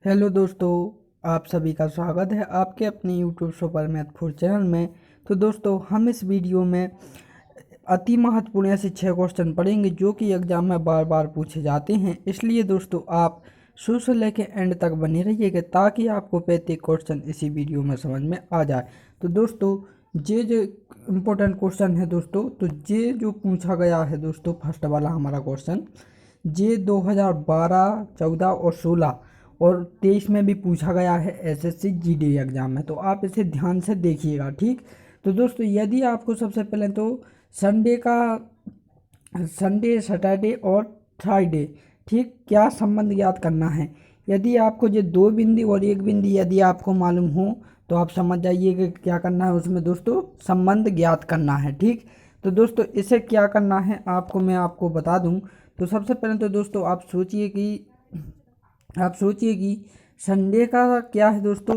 Hello दोस्तों, आप सभी का स्वागत है आपके अपने यूट्यूब शो पर मैथफुल चैनल में। तो दोस्तों, हम इस वीडियो में अति महत्वपूर्ण ऐसे 6 क्वेश्चन पढ़ेंगे जो कि एग्जाम में बार बार पूछे जाते हैं। इसलिए दोस्तों, आप शुरू से लेकर एंड तक बने रहिएगा ताकि आपको प्रत्येक क्वेश्चन इसी वीडियो में समझ में आ जाए। तो दोस्तों, ये जो इम्पोर्टेंट क्वेश्चन है दोस्तों, तो ये जो पूछा गया है दोस्तों, फर्स्ट वाला हमारा क्वेश्चन ये 2012, 14 और 16 और 23 में भी पूछा गया है एसएससी जीडी एग्जाम में। तो आप इसे ध्यान से देखिएगा, ठीक। तो दोस्तों, यदि आपको सबसे पहले तो संडे का संडे, सैटरडे और फ्राइडे, ठीक, क्या संबंध ज्ञात करना है। यदि आपको ये 2 बिंदी और 1 बिंदी यदि आपको मालूम हो तो आप समझ जाइए कि क्या करना है उसमें दोस्तों, संबंध ज्ञात करना है, ठीक। तो दोस्तों, इसे क्या करना है मैं आपको बता दूं। तो सबसे पहले तो दोस्तों आप सोचिए कि संडे का क्या है दोस्तों।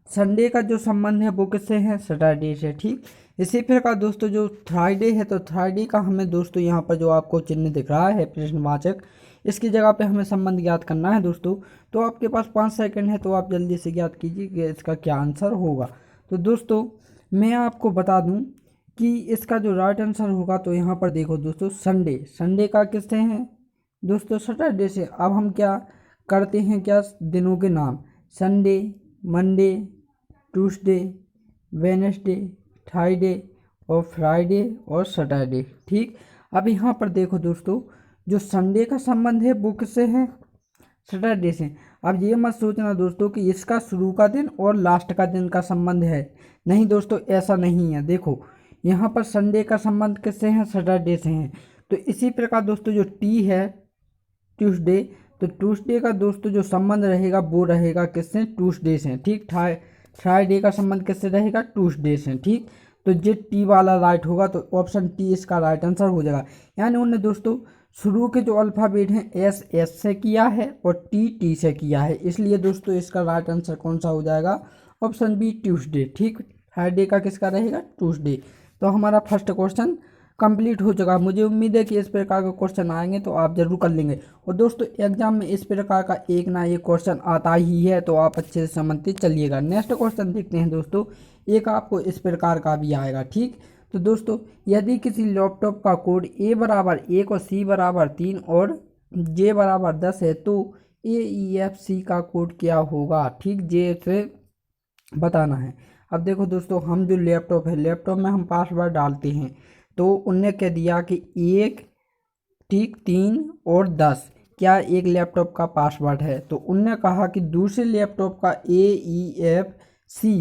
संडे का जो संबंध है वो किससे है, सैटरडे से, ठीक। इसी प्रकार दोस्तों, जो फ्राइडे है तो फ्राइडे का हमें दोस्तों यहाँ पर जो आपको चिन्ह दिख रहा है प्रश्नवाचक, इसकी जगह पे हमें संबंध ज्ञात करना है दोस्तों। तो आपके पास 5 सेकंड है, तो आप जल्दी से ज्ञात कीजिए कि इसका क्या आंसर होगा। तो दोस्तों, मैं आपको बता दूं कि इसका जो राइट आंसर होगा, तो यहाँ पर देखो दोस्तों, संडे संडे का किससे है दोस्तों, सैटरडे से। अब हम क्या करते हैं, क्या दिनों के नाम, Sunday, Monday, Tuesday, Wednesday, Friday और फ्राइडे और सैटरडे, ठीक। अब यहाँ पर देखो दोस्तों, जो संडे का संबंध है वो किससे है, सैटरडे से। अब ये मत सोचना दोस्तों कि इसका शुरू का दिन और लास्ट का दिन का संबंध है, नहीं दोस्तों, ऐसा नहीं है। देखो, यहाँ पर संडे का संबंध किससे है, सैटरडे से है। तो इसी प्रकार दोस्तों, जो टी है ट्यूसडे, तो ट्यूसडे का दोस्तों जो संबंध रहेगा वो रहेगा किससे, ट्यूसडे से, ठीक। फ्राइडे का संबंध किससे रहेगा, ट्यूसडे से, ठीक। तो ये टी वाला राइट होगा, तो ऑप्शन टी इसका राइट आंसर हो जाएगा। यानी उन्होंने दोस्तों शुरू के जो अल्फ़ाबेट हैं एस एस से किया है और टी टी से किया है, इसलिए दोस्तों इसका राइट आंसर कौन सा हो जाएगा, ऑप्शन बी, ट्यूसडे, ठीक। फ्राइडे का किसका रहेगा, ट्यूसडे। तो हमारा फर्स्ट क्वेश्चन कंप्लीट हो चुका है। मुझे उम्मीद है कि इस प्रकार के क्वेश्चन आएंगे तो आप जरूर कर लेंगे। और दोस्तों, एग्जाम में इस प्रकार का एक ना एक क्वेश्चन आता ही है, तो आप अच्छे से समझते चलिएगा। नेक्स्ट क्वेश्चन देखते हैं दोस्तों, एक आपको इस प्रकार का भी आएगा, ठीक। तो दोस्तों, यदि किसी लैपटॉप का कोड A = 1 और C = 3 और J = 10 है, तो AEFC का कोड क्या होगा, ठीक। जे से बताना है। अब देखो दोस्तों, हम जो लैपटॉप में हम पासवर्ड डालते हैं, तो उनने कह दिया कि 1, ठीक, 3 और 10 क्या एक लैपटॉप का पासवर्ड है। तो उनने कहा कि दूसरे लैपटॉप का AEFC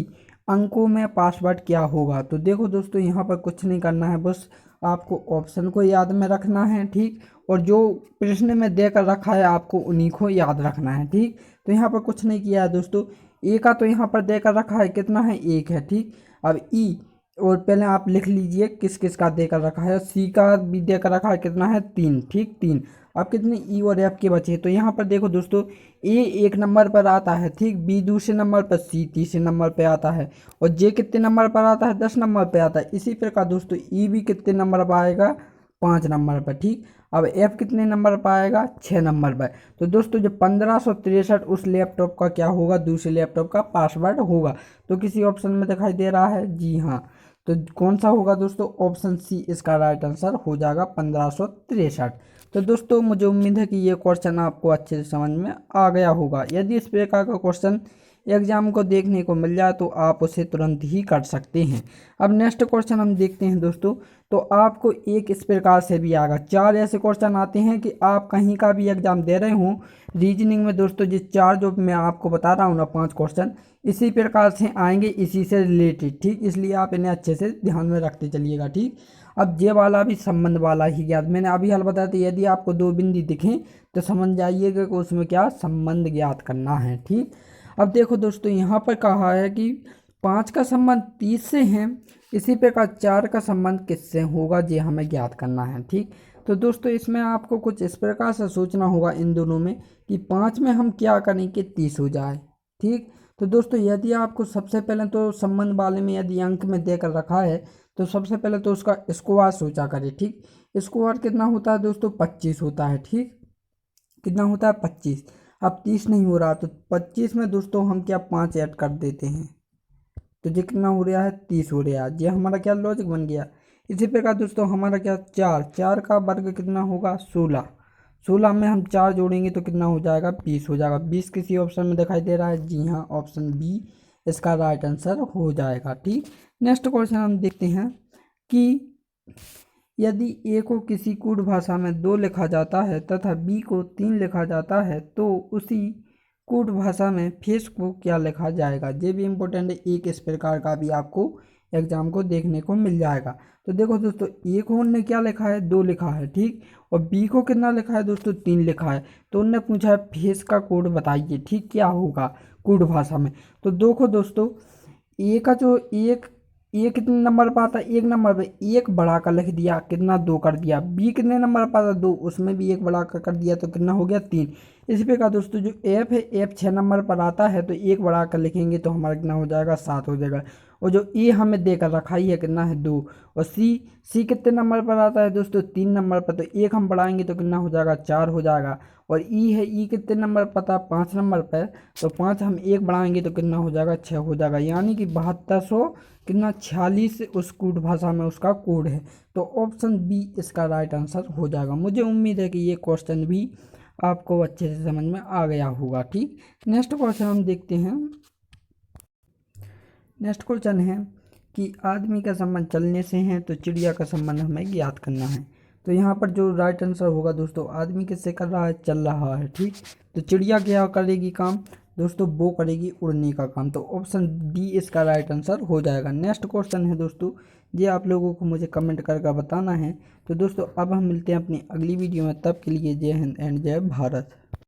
अंकों में पासवर्ड क्या होगा। तो देखो दोस्तों, यहाँ पर कुछ नहीं करना है, बस आपको ऑप्शन को याद में रखना है, ठीक। और जो प्रश्न में देकर रखा है आपको उन्हीं को याद रखना है, ठीक। तो यहाँ पर कुछ नहीं किया है दोस्तों। ए का तो यहाँ पर देकर रखा है, कितना है, 1 है, ठीक। अब ई, और पहले आप लिख लीजिए किस किस का देकर रखा है। सी का भी देकर रखा है, कितना है, 3, ठीक, 3। अब कितने ई और एफ के बचे, तो यहाँ पर देखो दोस्तों, ए 1 नंबर पर आता है, ठीक। बी दूसरे नंबर पर, सी तीसरे नंबर पर आता है और जे कितने नंबर पर आता है, 10 नंबर पर आता है। इसी प्रकार दोस्तों, ई भी कितने नंबर पर आएगा, 5 नंबर पर, ठीक। अब एफ कितने नंबर पर आएगा, 6 नंबर पर। तो दोस्तों, जो 1563 उस लैपटॉप का क्या होगा, दूसरे लैपटॉप का पासवर्ड होगा। तो किसी ऑप्शन में दिखाई दे रहा है, जी हाँ। तो कौन सा होगा दोस्तों, ऑप्शन सी इसका राइट आंसर हो जाएगा, 1563। तो दोस्तों, मुझे उम्मीद है कि ये क्वेश्चन आपको अच्छे से समझ में आ गया होगा। यदि इस प्रकार का क्वेश्चन एग्जाम को देखने को मिल जाए तो आप उसे तुरंत ही कर सकते हैं। अब नेक्स्ट क्वेश्चन हम देखते हैं दोस्तों। तो आपको एक इस प्रकार से भी आएगा, 4 ऐसे क्वेश्चन आते हैं कि आप कहीं का भी एग्जाम दे रहे हो रीजनिंग में दोस्तों, ये 4 जो मैं आपको बता रहा हूँ ना, 5 क्वेश्चन इसी प्रकार से आएंगे, इसी से रिलेटेड, ठीक। इसलिए आप इन्हें अच्छे से ध्यान में रखते चलिएगा, ठीक। अब ये वाला भी संबंध वाला ही ज्ञात, मैंने अभी हल बताया था। यदि आपको 2 बिंदी दिखें तो समझ जाइएगा कि उसमें क्या संबंध ज्ञात करना है, ठीक। अब देखो दोस्तों, यहाँ पर कहा है कि 5 का संबंध 30 से है, इसी प्रकार 4 का संबंध किससे होगा, ये हमें ज्ञात करना है, ठीक। तो दोस्तों, इसमें आपको कुछ इस प्रकार से सोचना होगा इन दोनों में कि 5 में हम क्या करें कि 30 हो जाए, ठीक। तो दोस्तों, यदि आपको सबसे पहले तो संबंध वाले में यदि अंक में देकर रखा है, तो सबसे पहले तो उसका स्क्वायर सोचा करें, ठीक। स्क्वायर कितना होता है दोस्तों, 25 होता है, ठीक। कितना होता है, 25। अब 30 नहीं हो रहा तो 25 में दोस्तों हम क्या 5 ऐड कर देते हैं, तो ये कितना हो रहा है 30 हो रहा है। ये हमारा क्या लॉजिक बन गया। इसी प्रकार दोस्तों हमारा क्या 4, 4 का वर्ग कितना होगा 16, 16 में हम 4 जोड़ेंगे तो कितना हो जाएगा 20 हो जाएगा। 20 किसी ऑप्शन में दिखाई दे रहा है, जी हाँ ऑप्शन बी इसका राइट आंसर हो जाएगा। ठीक, नेक्स्ट क्वेश्चन हम देखते हैं कि यदि ए को किसी कूट भाषा में 2 लिखा जाता है तथा बी को 3 लिखा जाता है तो उसी कूट भाषा में फेस को क्या लिखा जाएगा। ये भी इम्पोर्टेंट है, एक इस प्रकार का भी आपको एग्जाम को देखने को मिल जाएगा। तो देखो दोस्तों ए को उनने क्या लिखा है 2 लिखा है, ठीक, और बी को कितना लिखा है दोस्तों 3 लिखा है। तो उनने पूछा है फेस का कोड बताइए, ठीक, क्या होगा कूट भाषा में। तो देखो दोस्तों ए का जो ए कितने नंबर पर आता है 1 नंबर पे, 1 बढ़ा कर लिख दिया कितना 2 कर दिया। बी कितने नंबर पर आता है 2, उसमें भी 1 बढ़ा कर दिया तो कितना हो गया 3। इसी प्रकार दोस्तों जो एफ है, एफ 6 नंबर पर आता है तो 1 बढ़ा कर लिखेंगे तो हमारा कितना हो जाएगा 7 हो जाएगा। और जो ए हमें देकर रखा ही है कितना है 2। और सी कितने नंबर पर आता है दोस्तों 3 नंबर पर, तो 1 हम बढ़ाएंगे तो कितना हो जाएगा 4 हो जाएगा। और ई है, ई कितने नंबर पर था 5 नंबर पर, तो 5 हम 1 बढ़ाएंगे तो कितना हो जाएगा 6 हो जाएगा। यानी कि 7200 कितना 46 उस कूट भाषा में उसका कोड है। तो ऑप्शन बी इसका राइट आंसर हो जाएगा। मुझे उम्मीद है कि ये क्वेश्चन भी आपको अच्छे से समझ में आ गया होगा। ठीक, नेक्स्ट क्वेश्चन हम देखते हैं। नेक्स्ट क्वेश्चन है कि आदमी का संबंध चलने से है तो चिड़िया का संबंध हमें ज्ञात करना है। तो यहाँ पर जो राइट आंसर होगा दोस्तों, आदमी किससे कर रहा है चल रहा है, ठीक, तो चिड़िया क्या करेगी काम दोस्तों, वो करेगी उड़ने का काम। तो ऑप्शन डी इसका राइट आंसर हो जाएगा। नेक्स्ट क्वेश्चन है दोस्तों, ये आप लोगों को मुझे कमेंट करके बताना है। तो दोस्तों अब हम मिलते हैं अपनी अगली वीडियो में, तब के लिए जय हिंद एंड जय भारत।